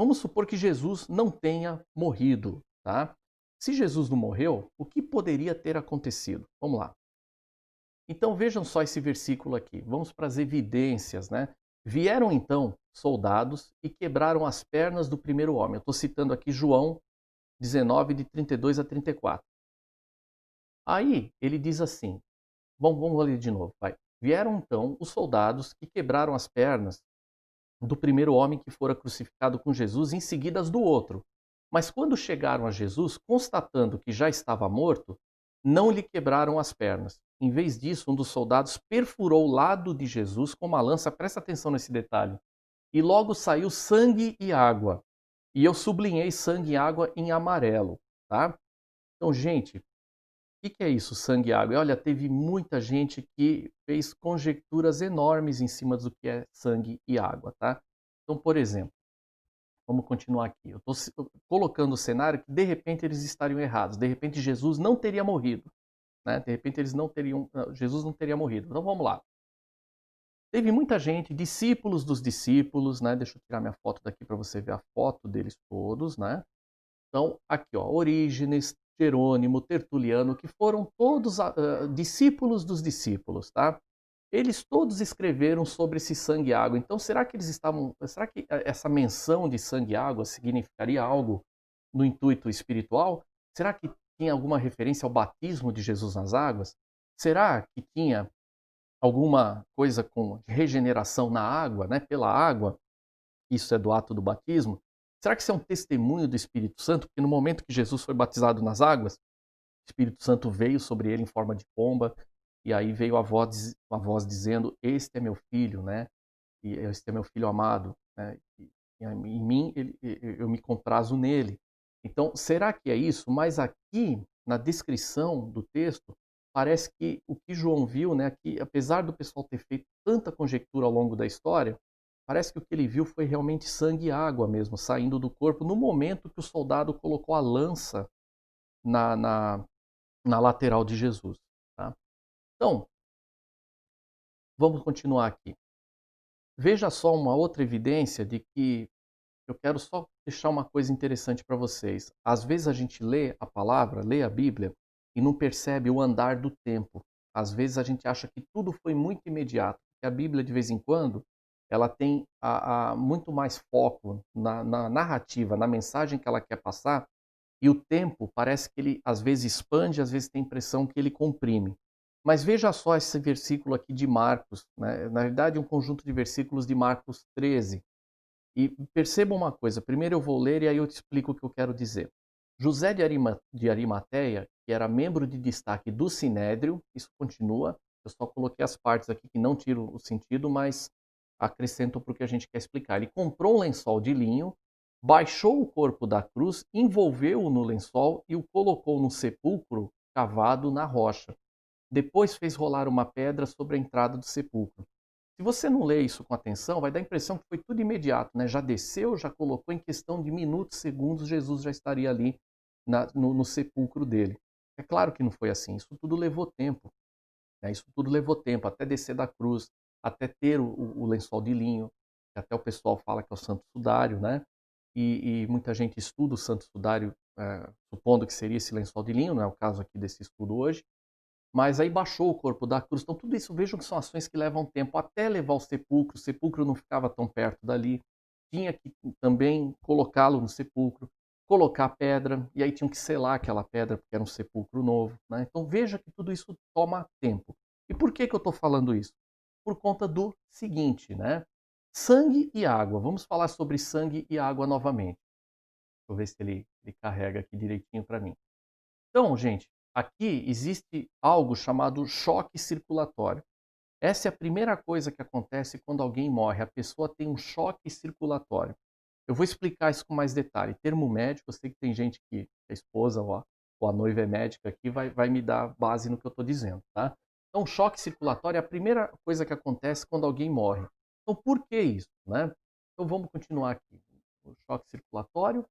vamos supor que Jesus não tenha morrido, tá? Se Jesus não morreu, o que poderia ter acontecido? Vamos lá. Então vejam só esse versículo aqui. Vamos para as evidências, né? Vieram então soldados e quebraram as pernas do primeiro homem. Eu estou citando aqui João 19, de 32 a 34. Aí ele diz assim, vamos ler de novo, vai. Vieram então os soldados que quebraram as pernas do primeiro homem que fora crucificado com Jesus, em seguida as do outro. Mas quando chegaram a Jesus, constatando que já estava morto, não lhe quebraram as pernas. Em vez disso, um dos soldados perfurou o lado de Jesus com uma lança, presta atenção nesse detalhe, e logo saiu sangue e água. E eu sublinhei sangue e água em amarelo, tá? Então, gente, o que é isso, sangue e água? E olha, teve muita gente que fez conjecturas enormes em cima do que é sangue e água, tá? Então, por exemplo, vamos continuar aqui. Eu estou colocando o cenário que de repente eles estariam errados. De repente Jesus não teria morrido, né? De repente eles não teriam, Jesus não teria morrido. Então vamos lá. Teve muita gente, discípulos dos discípulos, né? Deixa eu tirar minha foto daqui para você ver a foto deles todos, né? Então, aqui, ó, Orígenes, Jerônimo, Tertuliano, que foram todos discípulos dos discípulos, tá? Eles todos escreveram sobre esse sangue e água. Então, será que essa menção de sangue e água significaria algo no intuito espiritual? Será que tinha alguma referência ao batismo de Jesus nas águas? Será que tinha alguma coisa com regeneração na água, né, pela água? Isso é do ato do batismo? Será que isso é um testemunho do Espírito Santo? Porque no momento que Jesus foi batizado nas águas, o Espírito Santo veio sobre ele em forma de pomba, e aí veio a voz dizendo, este é meu filho, né? E este é meu filho amado, né? E em mim, eu me comprazo nele. Então, será que é isso? Mas aqui, na descrição do texto, parece que o que João viu, né, que apesar do pessoal ter feito tanta conjectura ao longo da história, parece que o que ele viu foi realmente sangue e água mesmo, saindo do corpo, no momento que o soldado colocou a lança na, na, na lateral de Jesus. Tá? Então, vamos continuar aqui. Veja só uma outra evidência de que eu quero só deixar uma coisa interessante para vocês. Às vezes a gente lê a palavra, lê a Bíblia e não percebe o andar do tempo. Às vezes a gente acha que tudo foi muito imediato. Que a Bíblia, de vez em quando, ela tem muito mais foco na narrativa, na mensagem que ela quer passar, e o tempo parece que ele às vezes expande, às vezes tem a impressão que ele comprime. Mas veja só esse versículo aqui de Marcos, né? Na verdade, um conjunto de versículos de Marcos 13. E perceba uma coisa, primeiro eu vou ler e aí eu te explico o que eu quero dizer. José de Arimateia, que era membro de destaque do Sinédrio, isso continua, eu só coloquei as partes aqui que não tiram o sentido, mas acrescentam para o que a gente quer explicar. Ele comprou um lençol de linho, baixou o corpo da cruz, envolveu-o no lençol e o colocou no sepulcro cavado na rocha. Depois fez rolar uma pedra sobre a entrada do sepulcro. Se você não lê isso com atenção, vai dar a impressão que foi tudo imediato, né? Já desceu, já colocou em questão de minutos, segundos, Jesus já estaria ali no sepulcro dele. É claro que não foi assim, isso tudo levou tempo. Né? Isso tudo levou tempo, até descer da cruz, até ter o lençol de linho, que até o pessoal fala que é o Santo Sudário, né? E muita gente estuda o Santo Sudário, supondo que seria esse lençol de linho, não é o caso aqui desse estudo hoje, mas aí baixou o corpo da cruz. Então tudo isso, vejam que são ações que levam tempo até levar o sepulcro não ficava tão perto dali, tinha que também colocá-lo no sepulcro, colocar a pedra, e aí tinham que selar aquela pedra porque era um sepulcro novo. Né? Então veja que tudo isso toma tempo. E por que eu estou falando isso? Por conta do seguinte, né? Sangue e água. Vamos falar sobre sangue e água novamente. Deixa eu ver se ele carrega aqui direitinho para mim. Então, gente, aqui existe algo chamado choque circulatório. Essa é a primeira coisa que acontece quando alguém morre. A pessoa tem um choque circulatório. Eu vou explicar isso com mais detalhe. Termo médico, eu sei que tem gente que a esposa ou a noiva é médica aqui, vai me dar base no que eu estou dizendo, tá? Então, o choque circulatório é a primeira coisa que acontece quando alguém morre. Então, por que isso, né? Então, vamos continuar aqui. O choque circulatório,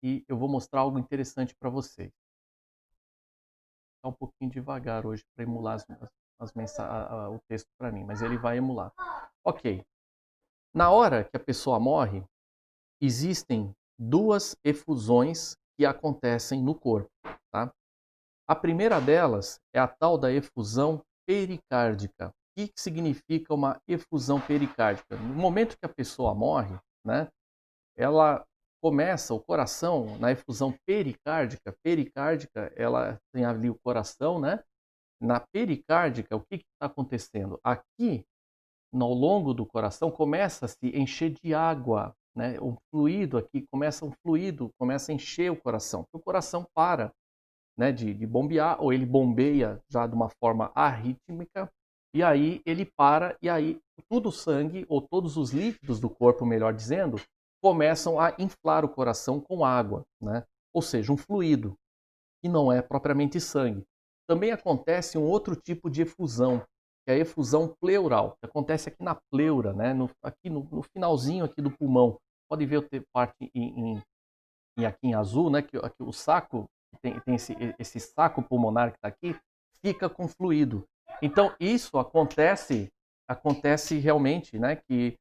e eu vou mostrar algo interessante para vocês. Está um pouquinho devagar hoje para emular o texto para mim, mas ele vai emular. Ok. Na hora que a pessoa morre, existem duas efusões que acontecem no corpo, tá? A primeira delas é a tal da efusão pericárdica. O que significa uma efusão pericárdica? No momento que a pessoa morre, né, ela começa, o coração, na efusão pericárdica, ela tem ali o coração, né? Na pericárdica, o que está acontecendo? Aqui, ao longo do coração, começa a se encher de água, né? O fluido aqui começa a encher o coração. O coração para, né, de bombear, ou ele bombeia já de uma forma arrítmica, e aí ele para, e aí todo o sangue, ou todos os líquidos do corpo, melhor dizendo, começam a inflar o coração com água, né? Ou seja, um fluido, que não é propriamente sangue. Também acontece um outro tipo de efusão, que é a efusão pleural, que acontece aqui na pleura, né? Aqui no finalzinho aqui do pulmão. Pode ver a parte aqui em azul, né? Que aqui o saco, tem esse saco pulmonar que está aqui, fica com fluido. Então, isso acontece realmente, né? Que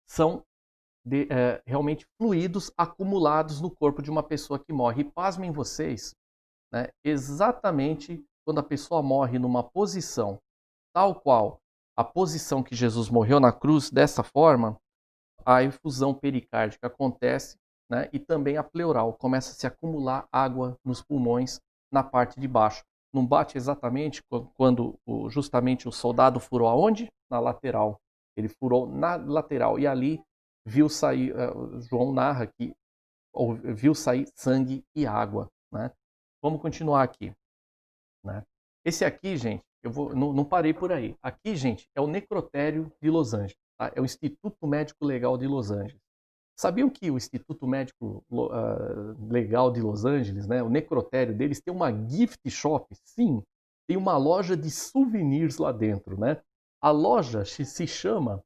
são realmente fluidos acumulados no corpo de uma pessoa que morre. E pasmem vocês, né? Exatamente quando a pessoa morre numa posição tal qual a posição que Jesus morreu na cruz, dessa forma, a efusão pericárdica acontece, né? E também a pleural, começa a se acumular água nos pulmões na parte de baixo. Não bate exatamente quando justamente o soldado furou aonde? Na lateral. Ele furou na lateral e ali viu sair, João narra que viu sair sangue e água, né? Vamos continuar aqui, né? Esse aqui, gente, não parei por aí. Aqui, gente, é o necrotério de Los Angeles, tá? É o Instituto Médico Legal de Los Angeles. Sabiam que o Instituto Médico Legal de Los Angeles, né, o necrotério deles tem uma gift shop? Sim, tem uma loja de souvenirs lá dentro, né? A loja se chama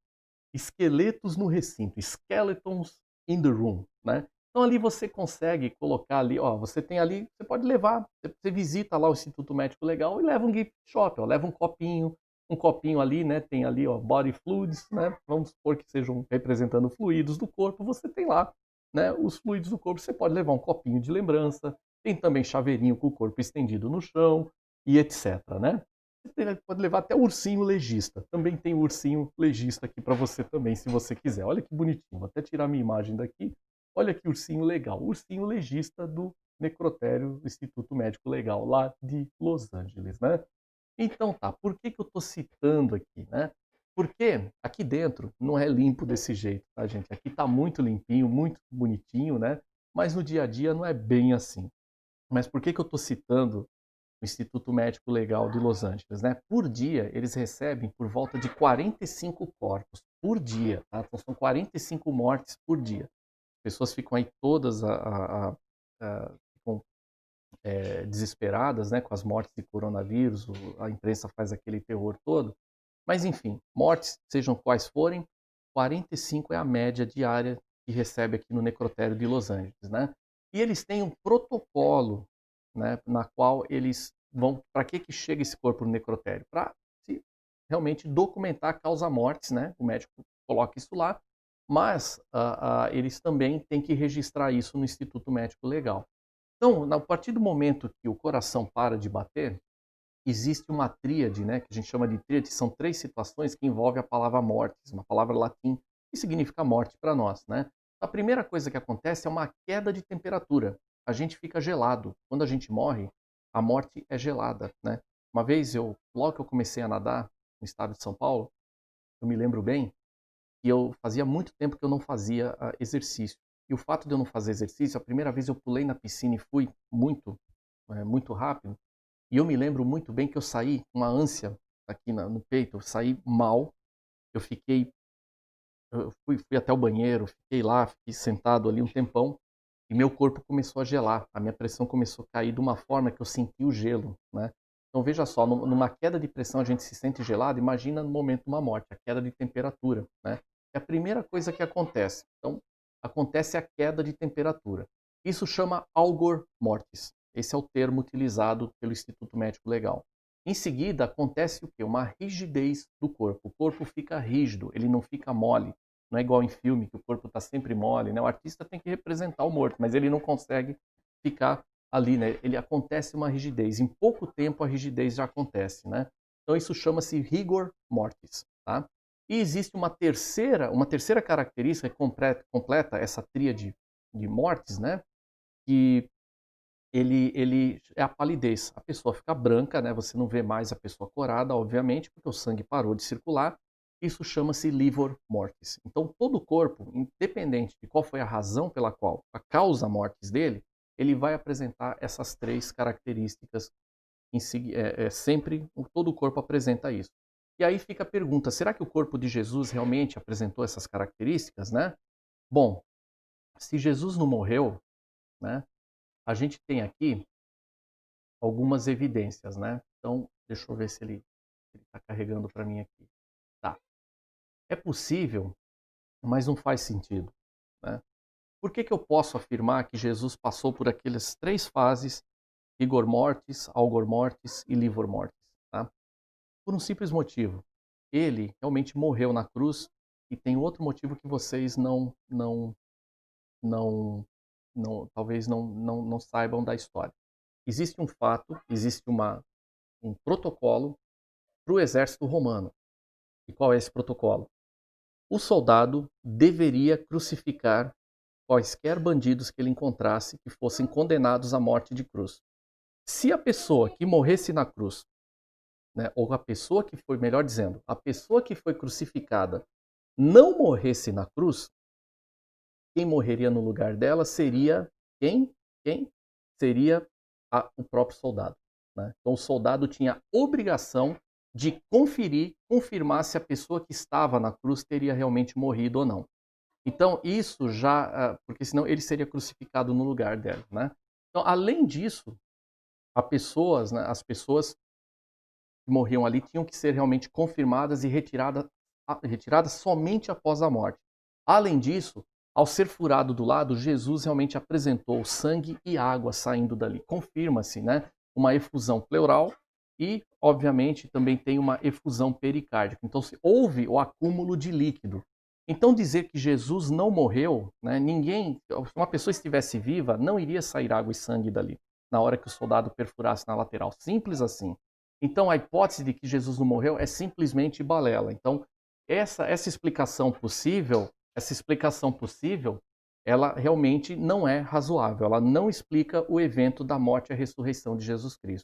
Esqueletos no Recinto, Skeletons in the Room, né? Então ali você consegue colocar ali, ó, você tem ali, você pode levar, você visita lá o Instituto Médico Legal e leva um gift shop, ó, leva um copinho ali, né? Tem ali, ó, body fluids, né? Vamos supor que sejam representando fluidos do corpo, você tem lá, né? Os fluidos do corpo, você pode levar um copinho de lembrança, tem também chaveirinho com o corpo estendido no chão e etc, né? Você pode levar até o ursinho legista. Também tem o ursinho legista aqui para você também, se você quiser. Olha que bonitinho. Vou até tirar minha imagem daqui. Olha que ursinho legal. Ursinho legista do Necrotério Instituto Médico Legal, lá de Los Angeles, né? Então tá, por que eu estou citando aqui, né? Porque aqui dentro não é limpo desse jeito, tá, gente? Aqui tá muito limpinho, muito bonitinho, né? Mas no dia a dia não é bem assim. Mas por que eu estou citando o Instituto Médico Legal de Los Angeles, né? Por dia, eles recebem por volta de 45 corpos por dia, tá? Então, são 45 mortes por dia. Pessoas ficam aí todas ficam, desesperadas, né, com as mortes de coronavírus, a imprensa faz aquele terror todo. Mas, enfim, mortes, sejam quais forem, 45 é a média diária que recebe aqui no necrotério de Los Angeles, né? E eles têm um protocolo, né, na qual eles vão... Para que chega esse corpo no necrotério? Para realmente documentar a causa-mortes, né? O médico coloca isso lá, mas eles também têm que registrar isso no Instituto Médico Legal. Então, a partir do momento que o coração para de bater, existe uma tríade, né, que a gente chama de tríade, são 3 situações que envolvem a palavra mortis, uma palavra latim que significa morte para nós, né? A primeira coisa que acontece é uma queda de temperatura. A gente fica gelado. Quando a gente morre, a morte é gelada, né? Uma vez, logo que eu comecei a nadar no estado de São Paulo, eu me lembro bem que eu fazia muito tempo que eu não fazia exercício. E o fato de eu não fazer exercício, a primeira vez eu pulei na piscina e fui muito rápido. E eu me lembro muito bem que eu saí com uma ânsia aqui no peito, eu saí mal, eu fui até o banheiro, fiquei lá, fiquei sentado ali um tempão, e meu corpo começou a gelar, a minha pressão começou a cair de uma forma que eu senti o gelo, né? Então veja só, numa queda de pressão a gente se sente gelado, imagina no momento de uma morte, a queda de temperatura, né? É a primeira coisa que acontece. Então, acontece a queda de temperatura. Isso chama algor mortis. Esse é o termo utilizado pelo Instituto Médico Legal. Em seguida, acontece o quê? Uma rigidez do corpo. O corpo fica rígido, ele não fica mole. Não é igual em filme, que o corpo está sempre mole, né? O artista tem que representar o morto, mas ele não consegue ficar ali, né? Ele acontece uma rigidez. Em pouco tempo a rigidez já acontece, né? Então isso chama-se rigor mortis, tá? E existe uma terceira característica que completa essa tríade de mortes, né? Que ele é a palidez. A pessoa fica branca, né? Você não vê mais a pessoa corada, obviamente, porque o sangue parou de circular. Isso chama-se livor mortis. Então, todo o corpo, independente de qual foi a razão pela qual, a causa mortis dele, ele vai apresentar essas três características. Sempre, todo o corpo apresenta isso. E aí fica a pergunta, será que o corpo de Jesus realmente apresentou essas características, né? Bom, se Jesus não morreu, né? A gente tem aqui algumas evidências, né? Então, deixa eu ver se ele está carregando para mim aqui. Tá. É possível, mas não faz sentido, né? Por que eu posso afirmar que Jesus passou por aquelas três fases, rigor mortis, algor mortis e livor mortis, tá? Por um simples motivo. Ele realmente morreu na cruz e tem outro motivo que vocês não, talvez não saibam da história. Existe um fato, existe um protocolo para o exército romano. E qual é esse protocolo? O soldado deveria crucificar quaisquer bandidos que ele encontrasse que fossem condenados à morte de cruz. Se a pessoa que morresse na cruz, né, ou a pessoa que foi, melhor dizendo, a pessoa que foi crucificada não morresse na cruz, quem morreria no lugar dela seria quem? Quem? Seria o próprio soldado, né? Então o soldado tinha obrigação de confirmar se a pessoa que estava na cruz teria realmente morrido ou não. Então isso já, porque senão ele seria crucificado no lugar dela, né? Então além disso, as pessoas que morriam ali tinham que ser realmente confirmadas e retiradas somente após a morte. Além disso, ao ser furado do lado, Jesus realmente apresentou sangue e água saindo dali. Confirma-se, né, uma efusão pleural e, obviamente, também tem uma efusão pericárdica. Então, houve o acúmulo de líquido. Então, dizer que Jesus não morreu, né, se uma pessoa estivesse viva, não iria sair água e sangue dali, na hora que o soldado perfurasse na lateral. Simples assim. Então, a hipótese de que Jesus não morreu é simplesmente balela. Então, essa explicação possível, ela realmente não é razoável. Ela não explica o evento da morte e a ressurreição de Jesus Cristo.